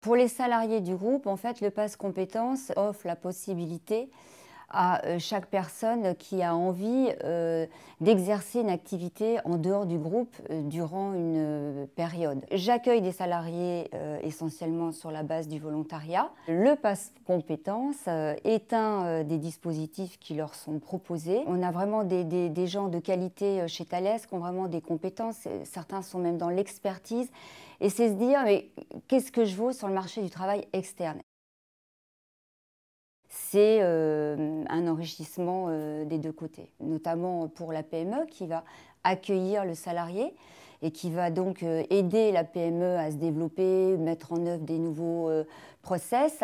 Pour les salariés du groupe, en fait, le pass compétences offre la possibilité à chaque personne qui a envie d'exercer une activité en dehors du groupe durant une période. J'accueille des salariés essentiellement sur la base du volontariat. Le pass compétences est un des dispositifs qui leur sont proposés. On a vraiment des gens de qualité chez Thales qui ont vraiment des compétences. Certains sont même dans l'expertise. Et c'est se dire, mais qu'est-ce que je vaux sur le marché du travail externe? C'est un enrichissement des deux côtés, notamment pour la PME qui va accueillir le salarié et qui va donc aider la PME à se développer, mettre en œuvre des nouveaux process.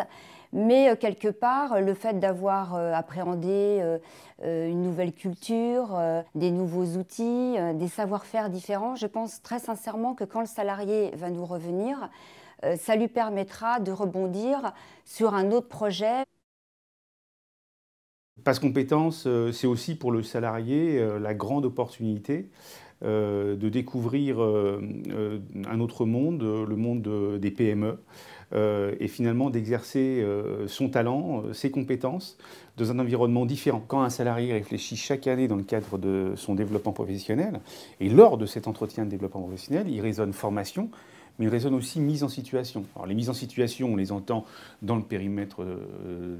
Mais quelque part, le fait d'avoir appréhendé une nouvelle culture, des nouveaux outils, des savoir-faire différents, je pense très sincèrement que quand le salarié va nous revenir, ça lui permettra de rebondir sur un autre projet. Pass compétences, c'est aussi pour le salarié la grande opportunité de découvrir un autre monde, le monde des PME, et finalement d'exercer son talent, ses compétences dans un environnement différent. Quand un salarié réfléchit chaque année dans le cadre de son développement professionnel, et lors de cet entretien de développement professionnel, il raisonne formation, mais il raisonne aussi mise en situation. Alors les mises en situation, on les entend dans le périmètre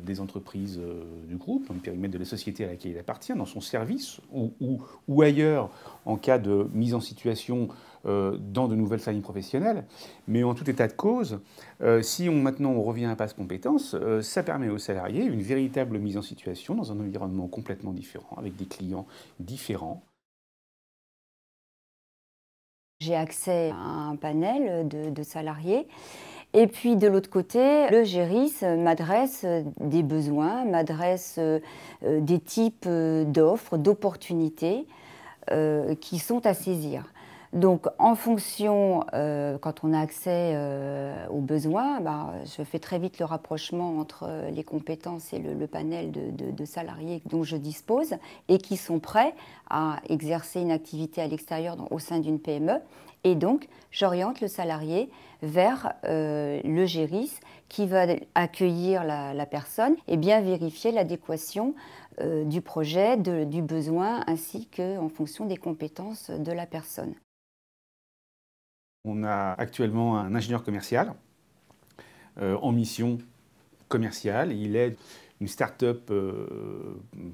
des entreprises du groupe, dans le périmètre de la société à laquelle il appartient, dans son service ou ailleurs en cas de mise en situation dans de nouvelles familles professionnelles. Mais en tout état de cause, si maintenant on revient à pass compétences, ça permet aux salariés une véritable mise en situation dans un environnement complètement différent, avec des clients différents. J'ai accès à un panel de salariés. Et puis de l'autre côté, le GERIS m'adresse des besoins, m'adresse des types d'offres, d'opportunités qui sont à saisir. Donc en fonction, quand on a accès aux besoins, je fais très vite le rapprochement entre les compétences et le panel de salariés dont je dispose et qui sont prêts à exercer une activité à l'extérieur au sein d'une PME. Et donc j'oriente le salarié vers le GERIS qui va accueillir la personne et bien vérifier l'adéquation du projet, du besoin, ainsi qu'en fonction des compétences de la personne. On a actuellement un ingénieur commercial en mission commerciale. Il aide une start-up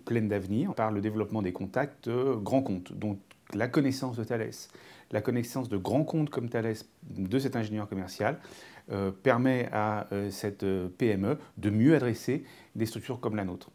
pleine d'avenir par le développement des contacts grands comptes. Donc la connaissance de Thales, la connaissance de grands comptes comme Thales de cet ingénieur commercial permet à cette PME de mieux adresser des structures comme la nôtre.